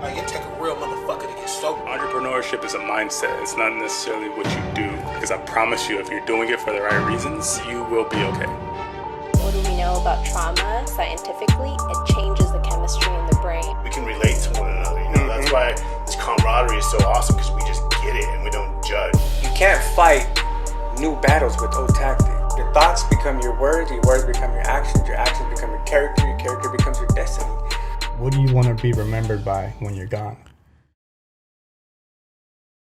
Like, it take a real motherfucker to get sober. Entrepreneurship is a mindset. It's not necessarily what you do. Because I promise you, if you're doing it for the right reasons, you will be okay. What do we know about trauma scientifically? It changes the chemistry in the brain. We can relate to one another, you know. That's why this camaraderie is so awesome, because we just get it and we don't judge. You can't fight new battles with old tactics. Your thoughts become your words become your actions become your character becomes your destiny. What do you want to be remembered by when you're gone?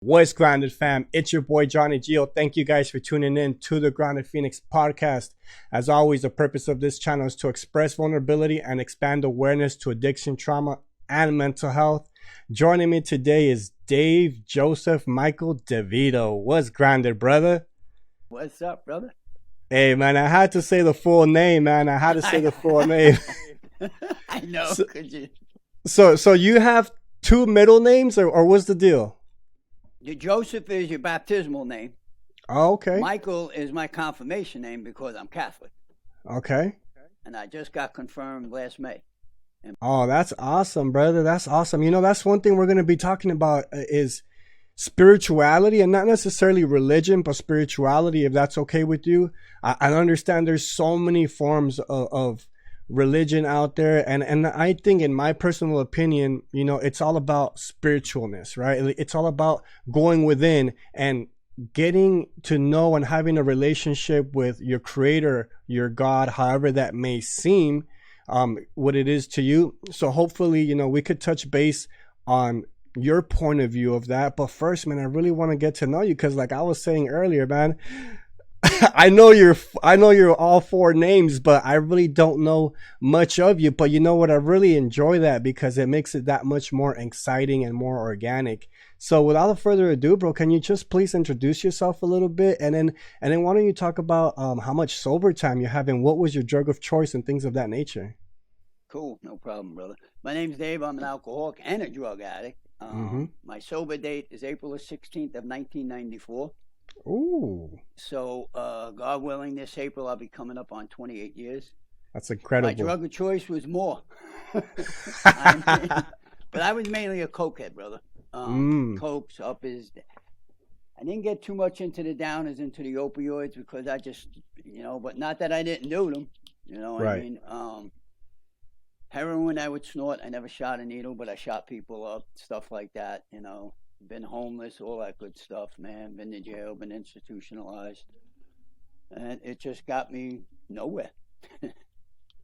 What's Grounded fam? It's your boy Johnny Gio. Thank you guys for tuning in to the Grounded Phoenix podcast. As always, the purpose of this channel is to express vulnerability and expand awareness to addiction, trauma, and mental health. Joining me today is Dave Joseph Michael Devita. What's Grounded, brother? What's up, brother? Hey, man, I had to say the full name, man. I had to say the full name. I know. So you have two middle names, or what's the deal? Joseph is your baptismal name. Oh, okay. Michael is my confirmation name because I'm Catholic. Okay. And I just got confirmed last May. Oh, that's awesome, brother. That's awesome. You know, that's one thing we're going to be talking about is spirituality, and not necessarily religion, but spirituality, if that's okay with you. I understand there's so many forms of religion out there, and I think, in my personal opinion, you know, it's all about spiritualness, right? It's all about going within and getting to know and having a relationship with your creator, your God, however that may seem, what it is to you. So hopefully, you know, we could touch base on your point of view of that. But first, man, I really want to get to know you, because like I was saying earlier, man, I know you're all four names, but I really don't know much of you. But you know what? I really enjoy that because it makes it that much more exciting and more organic. So without further ado, bro, can you just please introduce yourself a little bit, and then why don't you talk about how much sober time you have and what was your drug of choice and things of that nature? Cool, no problem, brother. My name's Dave. I'm an alcoholic and a drug addict. My sober date is April the 16th of 1994. Ooh. So, God willing, this April I'll be coming up on 28 years. That's incredible. My drug of choice was more. But I was mainly a cokehead, brother. Cokes, uppers. I didn't get too much into the downers, into the opioids, because I just, you know, but not that I didn't do them. You know what I mean? Heroin I would snort. I never shot a needle, but I shot people up, stuff like that, you know. Been homeless, all that good stuff, man. Been to jail, been institutionalized. And it just got me nowhere.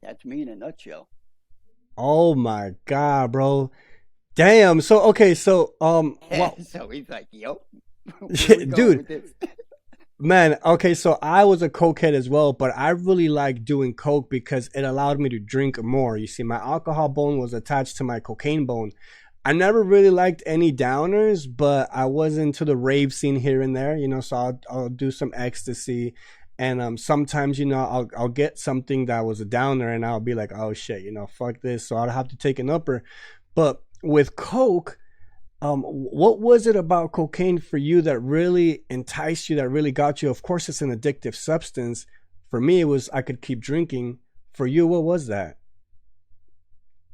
That's me in a nutshell. Oh my God, bro. Damn. So, okay. So, well, so he's like, yo. Dude. Man, okay, so I was a cokehead as well, but I really like doing coke because it allowed me to drink more. You see, my alcohol bone was attached to my cocaine bone. I never really liked any downers, but I was into the rave scene here and there, you know, so I'll do some ecstasy. And sometimes, you know, I'll get something that was a downer and I'll be like, oh shit, you know, fuck this. So I'll have to take an upper. But with coke, what was it about cocaine for you that really enticed you, that really got you? Of course, it's an addictive substance. For me, it was I could keep drinking. For you, what was that?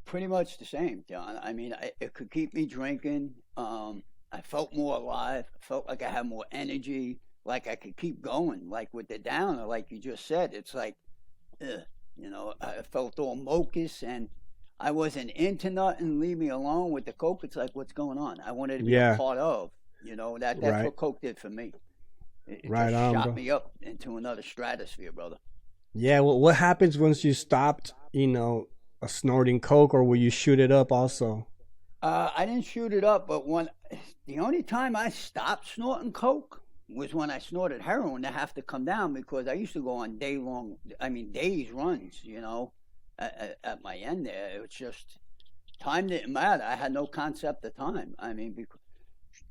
Pretty much the same, John. I mean, it could keep me drinking. I felt more alive. I felt like I had more energy, like I could keep going. Like with the downer, like you just said, it's like, you know, I felt all mucus and I wasn't into nothing. Leave me alone. With the coke, it's like, what's going on? I wanted to be a part of, you know, that's what coke did for me. It just shot me up into another stratosphere, brother. Yeah, well, what happens once you stopped, you know, snorting coke, or will you shoot it up also? I didn't shoot it up, but the only time I stopped snorting coke was when I snorted heroin to have to come down, because I used to go on days runs, you know. At my end there, it was just, time didn't matter. I had no concept of time. I mean, because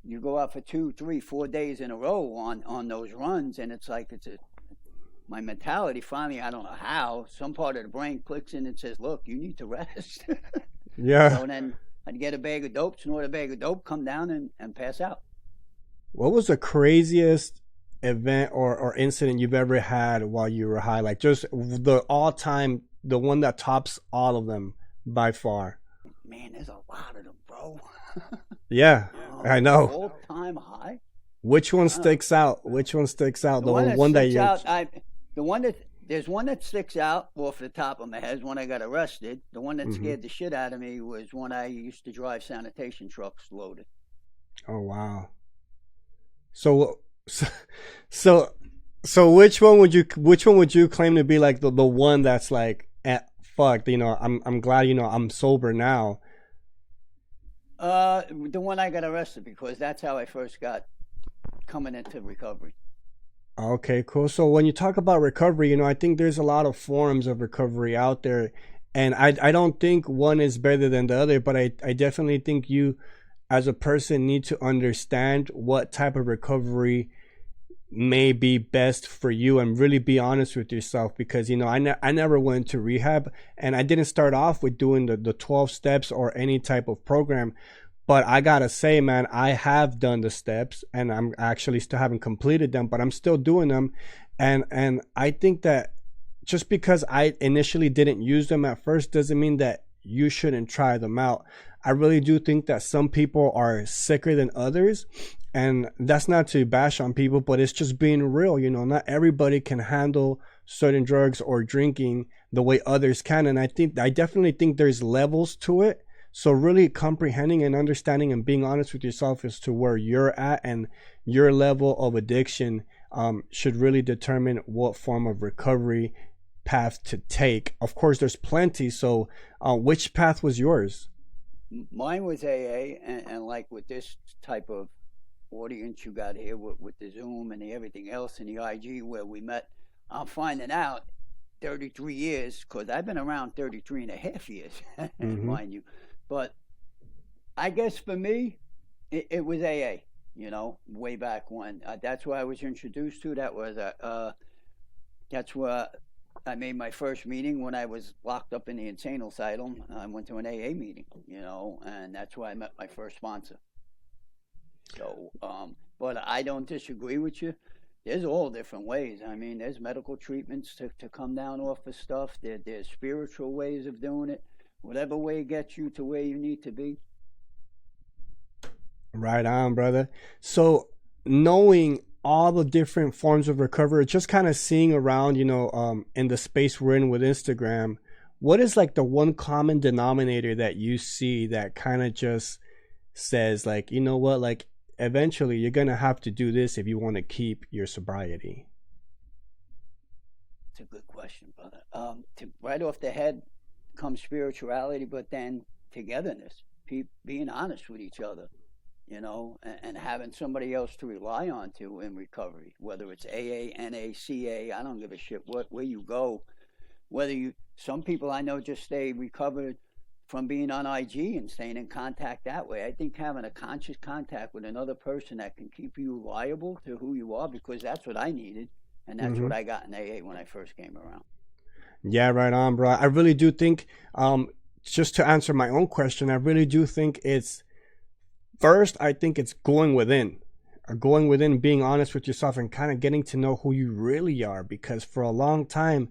you go out for 2, 3, 4 days in a row on those runs, and it's like, my mentality finally, I don't know how, some part of the brain clicks in and says, look, you need to rest. Yeah. So then I'd get a bag of dope, snort a bag of dope, come down and pass out. What was the craziest event or incident you've ever had while you were high? Like just the all-time, the one that tops all of them by far. man, there's a lot of them, bro. Yeah, I know. All-time high. Which one sticks out? Which one sticks out? The one that sticks you. out, there's one that sticks out off the top of my head is when I got arrested. The one that scared the shit out of me was when I used to drive sanitation trucks loaded. Oh wow. So which one would you claim to be like the one that's like, fuck, you know, I'm glad, you know, I'm sober now. The one I got arrested because that's how I first got coming into recovery. Okay, cool. So when you talk about recovery, you know, I think there's a lot of forms of recovery out there, and I don't think one is better than the other, but I definitely think you as a person need to understand what type of recovery may be best for you and really be honest with yourself, because, you know, I never went to rehab, and I didn't start off with doing the 12 steps or any type of program. But I gotta say, man, I have done the steps, and I'm actually still haven't completed them, but I'm still doing them. And I think that just because I initially didn't use them at first doesn't mean that you shouldn't try them out. I really do think that some people are sicker than others, and that's not to bash on people, but it's just being real. You know, not everybody can handle certain drugs or drinking the way others can, and I definitely think there's levels to it. So really comprehending and understanding and being honest with yourself as to where you're at and your level of addiction should really determine what form of recovery path to take. Of course, there's plenty. So which path was yours? Mine was AA, and like with this type of audience you got here with the Zoom and the everything else and the IG where we met, I'm finding out 33 years, because I've been around 33 and a half years, mind you. But I guess for me, it was AA, you know, way back when. That's where I was introduced to. That's where I made my first meeting when I was locked up in the insane asylum. I went to an AA meeting, you know, and that's where I met my first sponsor. So, but I don't disagree with you. There's all different ways. I mean, there's medical treatments to come down off of stuff. There's spiritual ways of doing it. Whatever way gets you to where you need to be. Right on, brother. So knowing all the different forms of recovery, just kind of seeing around, you know, in the space we're in with Instagram, what is like the one common denominator that you see that kind of just says like, you know what, like eventually you're going to have to do this if you want to keep your sobriety? It's a good question, brother. Right off the head comes spirituality, but then togetherness, being honest with each other, you know, and having somebody else to rely on to in recovery, whether it's AA, NA, CA, I don't give a shit where you go. Some people I know just stay recovered from being on IG and staying in contact that way. I think having a conscious contact with another person that can keep you liable to who you are, because that's what I needed, and that's what I got in AA when I first came around. Yeah, right on, bro. I really do think, just to answer my own question, I really do think it's, first, I think it's going within, being honest with yourself and kind of getting to know who you really are. Because for a long time,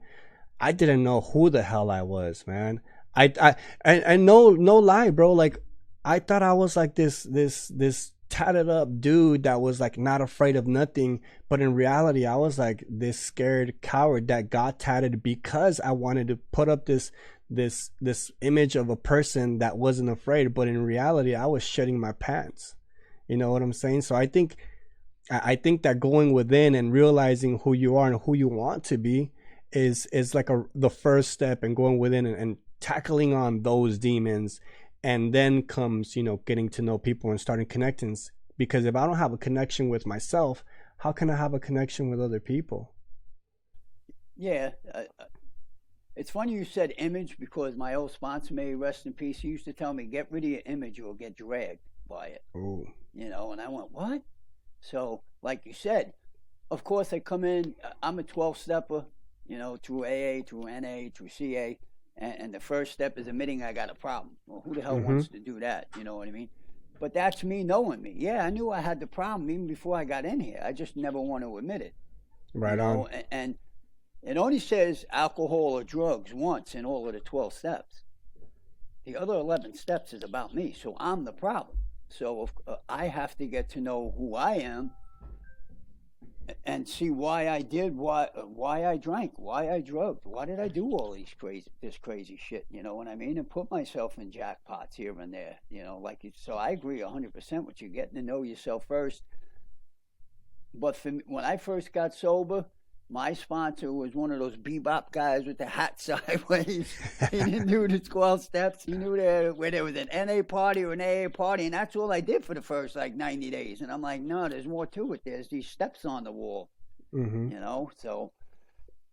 I didn't know who the hell I was, man. I no lie, bro. Like, I thought I was like this tatted up dude that was like not afraid of nothing, but in reality I was like this scared coward that got tatted because I wanted to put up this image of a person that wasn't afraid, but in reality I was shitting my pants. You know what I'm saying? So I think that going within and realizing who you are and who you want to be is like the first step in going within and tackling on those demons. And then comes, you know, getting to know people and starting connections. Because if I don't have a connection with myself, how can I have a connection with other people? Yeah. It's funny you said image, because my old sponsor, may he rest in peace, he used to tell me, get rid of your image or get dragged by it. Ooh. You know, and I went, what? So, like you said, of course I come in, I'm a 12-stepper, you know, through AA, through NA, through CA. And the first step is admitting I got a problem. Well, who the hell wants to do that? You know what I mean? But that's me knowing me. Yeah, I knew I had the problem even before I got in here. I just never want to admit it. Right on. And it only says alcohol or drugs once in all of the 12 steps. the other 11 steps is about me, so I'm the problem. So if, I have to get to know who I am and see why I did why I drank, why I drugged, why did I do all this crazy shit, you know what I mean? And put myself in jackpots here and there, you know, like so I agree 100% with you, getting to know yourself first. But for me, when I first got sober, my sponsor was one of those bebop guys with the hat sideways. He didn't do the 12 steps. He knew where there was an NA party or an AA party, and that's all I did for the first, like, 90 days. And I'm like, no, there's more to it. There's these steps on the wall, you know? So,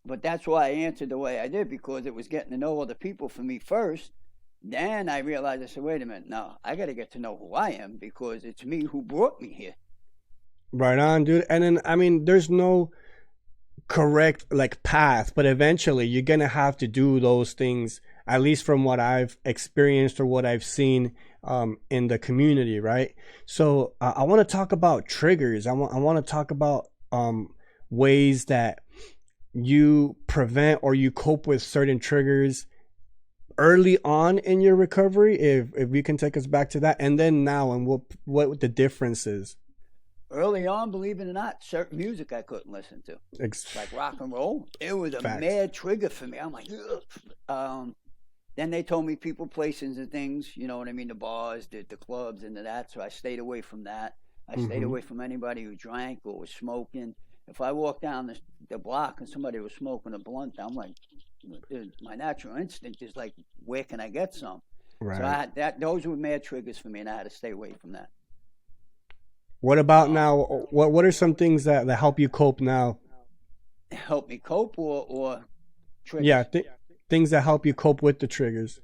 but that's why I answered the way I did, because it was getting to know other people for me first. Then I realized, I said, wait a minute, no, I got to get to know who I am, because it's me who brought me here. Right on, dude. And then, I mean, there's no correct like path, but eventually you're gonna have to do those things, at least from what I've experienced or what I've seen in the community, right? So I want to talk about triggers. I want to talk about ways that you prevent or you cope with certain triggers early on in your recovery, if you can take us back to that, and then now, and what the difference is. Early on, believe it or not, certain music I couldn't listen to, like rock and roll. It was a mad trigger for me. I'm like, then they told me people, places, and things. You know what I mean? The bars, the clubs, and that. So I stayed away from that. I stayed away from anybody who drank or was smoking. If I walked down the block and somebody was smoking a blunt, I'm like, my natural instinct is like, where can I get some? Right. So I had those were mad triggers for me, and I had to stay away from that. What about now? What are some things that help you cope now? Help me cope or triggers? Yeah, things that help you cope with the triggers.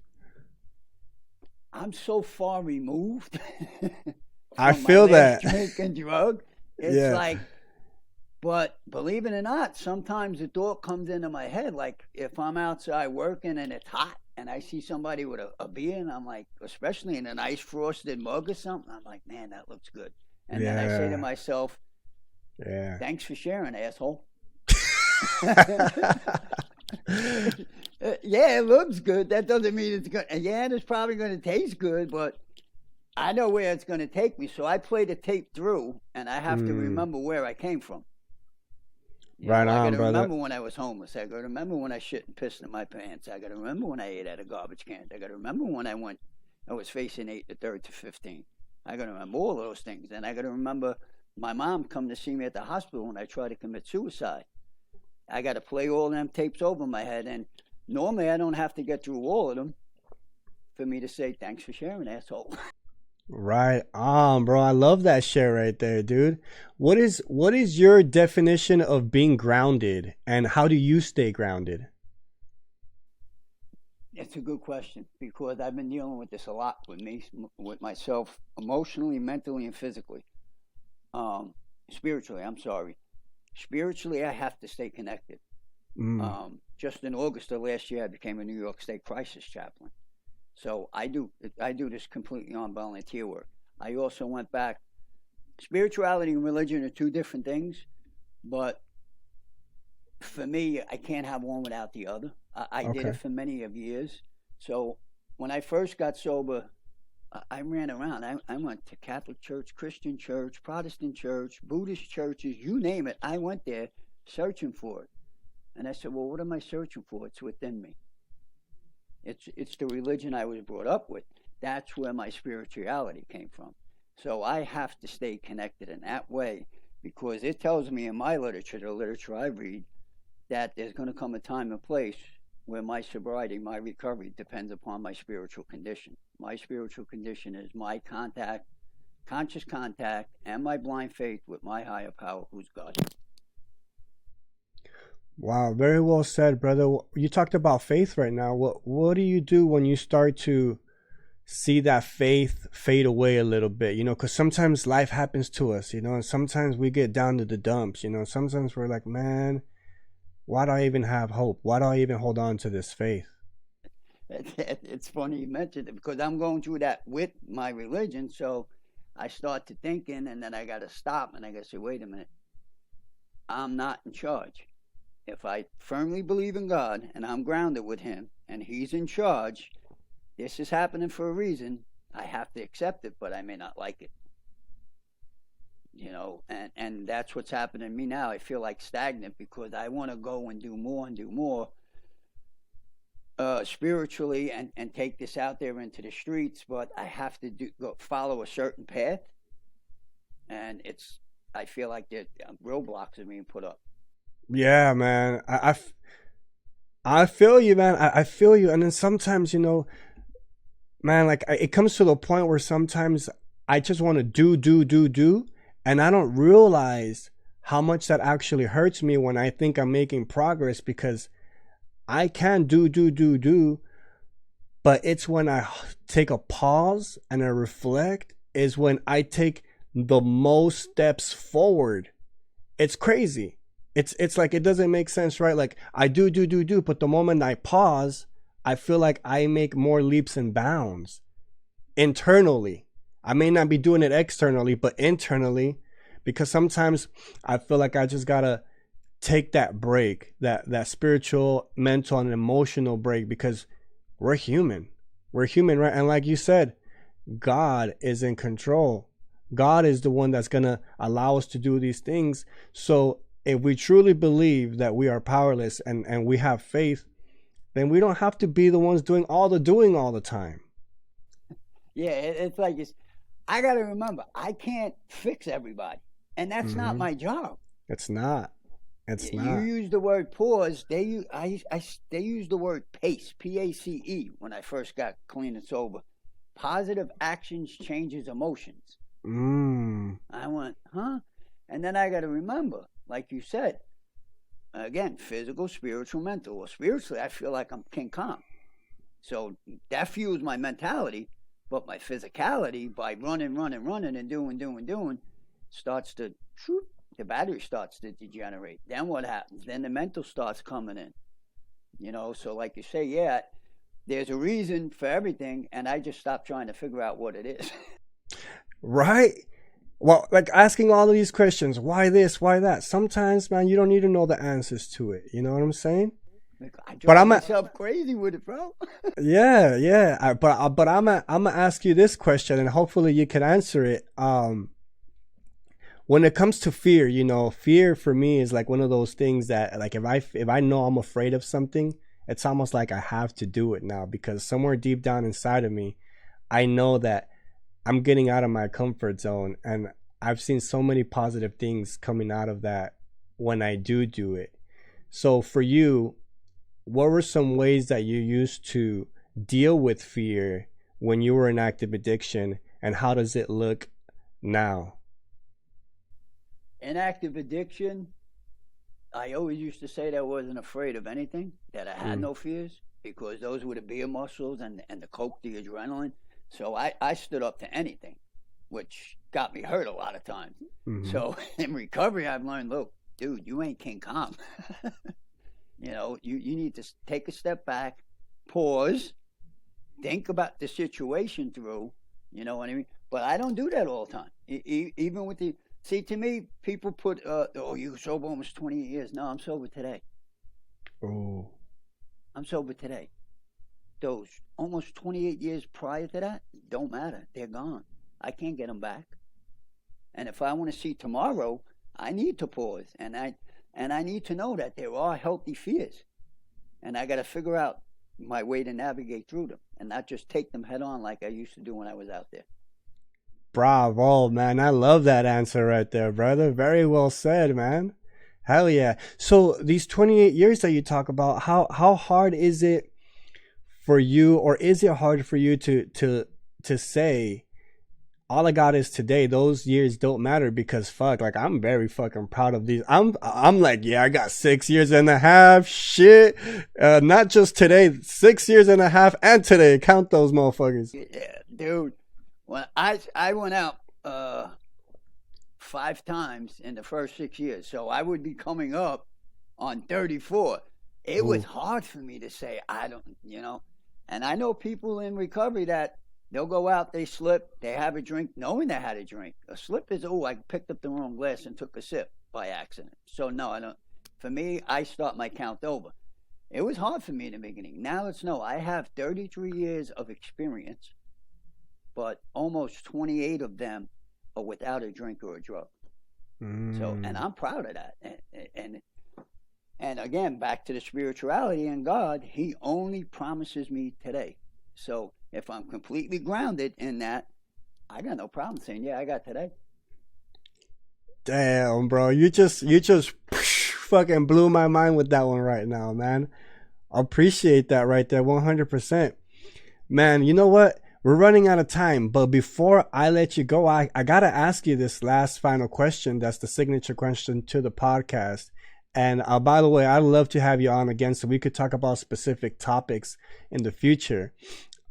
I'm so far removed. I feel that. Drink and drug. It's like, but believe it or not, sometimes a thought comes into my head. Like if I'm outside working and it's hot and I see somebody with a beer, and I'm like, especially in a nice frosted mug or something, I'm like, man, that looks good. And then I say to myself, thanks for sharing, asshole. Yeah, it looks good. That doesn't mean it's good. Yeah, it's probably going to taste good, but I know where it's going to take me. So I play the tape through, and I have to remember where I came from. Right on, brother. I got to remember when I was homeless. I got to remember when I shit and pissed in my pants. I got to remember when I ate out of garbage cans. I got to remember when I was facing 8 to 3rd to 15. I got to remember all those things. And I got to remember my mom come to see me at the hospital when I tried to commit suicide. I got to play all them tapes over my head. And normally I don't have to get through all of them for me to say, thanks for sharing, asshole. Right on, bro. I love that share right there, dude. What is your definition of being grounded, and how do you stay grounded? It's a good question, because I've been dealing with this a lot with myself, emotionally, mentally, and physically. Spiritually, I'm sorry. Spiritually, I have to stay connected. Just in August of last year, I became a New York State crisis chaplain. So I do this completely on volunteer work. I also went back. Spirituality and religion are two different things, but for me, I can't have one without the other. I did it for many of years. So when I first got sober, I ran around. I went to Catholic church, Christian church, Protestant church, Buddhist churches, you name it. I went there searching for it. And I said, well, what am I searching for? It's within me. It's the religion I was brought up with. That's where my spirituality came from. So I have to stay connected in that way, because it tells me in my literature, the literature I read, that there's going to come a time and place where my sobriety, my recovery depends upon my spiritual condition. My spiritual condition is my conscious contact, and my blind faith with my higher power, who's God. Wow, very well said, brother. You talked about faith right now. What do you do when you start to see that faith fade away a little bit? You know, because sometimes life happens to us, you know, and sometimes we get down to the dumps, you know. Sometimes we're like, man, why do I even have hope? Why do I even hold on to this faith? It's funny you mentioned it, because I'm going through that with my religion. So I start to thinking, and then I got to stop, and I got to say, wait a minute, I'm not in charge. If I firmly believe in God and I'm grounded with him and he's in charge, this is happening for a reason. I have to accept it, but I may not like it. You know, and that's what's happening to me now. I feel like stagnant because I want to go and do more spiritually and take this out there into the streets, but I have to follow a certain path, and I feel like that roadblocks are being put up. Yeah, man. I feel you, man. I feel you. And then sometimes, you know, man, like it comes to the point where sometimes I just want to do. And I don't realize how much that actually hurts me when I think I'm making progress, because I can do. But it's when I take a pause and I reflect is when I take the most steps forward. It's crazy. It's like it doesn't make sense, right? Like I do, but the moment I pause, I feel like I make more leaps and bounds internally. I may not be doing it externally, but internally, because sometimes I feel like I just gotta take that break, that spiritual, mental, and emotional break, because we're human, right? And like you said, God is in control. God is the one that's gonna allow us to do these things. So if we truly believe that we are powerless and we have faith, then we don't have to be the ones doing all the time. Yeah, it's like I got to remember, I can't fix everybody, and that's not my job. It's not. It's not. You use the word pause. They use the word PACE, PACE, when I first got clean and sober. Positive actions changes emotions. I went, huh? And then I got to remember, like you said, again, physical, spiritual, mental. Well, spiritually, I feel like I'm King Kong. So that fuels my mentality. But my physicality, by running and doing, starts to, the battery starts to degenerate. Then what happens? Then the mental starts coming in. You know, so like you say, yeah, there's a reason for everything, and I just stopped trying to figure out what it is. Right? Well, like asking all of these questions, why this, why that? Sometimes, man, you don't need to know the answers to it. You know what I'm saying? I drive myself crazy with it, bro. Yeah. But I'm gonna ask you this question, and hopefully you can answer it. When it comes to fear, you know, fear for me is like one of those things that, like, if I know I'm afraid of something, it's almost like I have to do it now, because somewhere deep down inside of me, I know that I'm getting out of my comfort zone, and I've seen so many positive things coming out of that when I do it. So for you, what were some ways that you used to deal with fear when you were in active addiction, and how does it look now? In active addiction, I always used to say that I wasn't afraid of anything, that I had no fears, because those were the beer muscles and the coke, the adrenaline. So I stood up to anything, which got me hurt a lot of times. So in recovery, I've learned, look, dude, you ain't King Kong. You know, you need to take a step back, pause, think about the situation through, you know what I mean? But I don't do that all the time. Even with to me, people put, oh, you sober almost 28 years. No, I'm sober today. Oh. I'm sober today. Those almost 28 years prior to that, don't matter. They're gone. I can't get them back. And if I want to see tomorrow, I need to pause. And I need to know that there are healthy fears. And I got to figure out my way to navigate through them and not just take them head on like I used to do when I was out there. Bravo, man. I love that answer right there, brother. Very well said, man. Hell yeah. So these 28 years that you talk about, how hard is it for you, or is it hard for you to say, all I got is today, those years don't matter? Because fuck, like, I'm very fucking proud of these. I'm like, yeah, I got 6 years and a half. Shit. Not just today, 6 years and a half and today. Count those motherfuckers. Yeah, dude. When I went out 5 times in the first 6 years, so I would be coming up on 34. It was hard for me to say, I don't, you know. And I know people in recovery that they'll go out, they slip, they have a drink, knowing they had a drink. A slip is, I picked up the wrong glass and took a sip by accident. So no, I don't. For me, I start my count over. It was hard for me in the beginning. Now it's no. I have 33 years of experience, but almost 28 of them are without a drink or a drug. So, and I'm proud of that. And again, back to the spirituality and God, He only promises me today. So if I'm completely grounded in that, I got no problem saying, yeah, I got today. Damn, bro, you just fucking blew my mind with that one right now, man. I appreciate that right there, 100%. Man, you know what? We're running out of time, but before I let you go, I gotta ask you this last final question. That's the signature question to the podcast. And by the way, I'd love to have you on again so we could talk about specific topics in the future.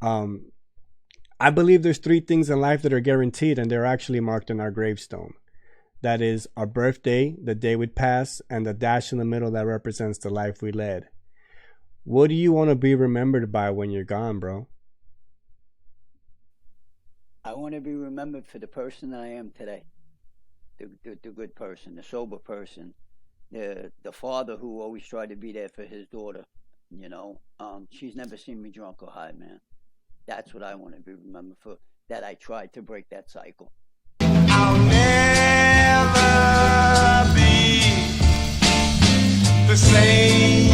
I believe there's 3 things in life that are guaranteed, and they're actually marked in our gravestone. That is our birthday, the day we pass, and the dash in the middle that represents the life we led. What do you want to be remembered by when you're gone, bro? I want to be remembered for the person that I am today. The good person, the sober person, the father who always tried to be there for his daughter. You know, she's never seen me drunk or high, man. That's what I want to be remembered for, that I tried to break that cycle. I'll never be the same.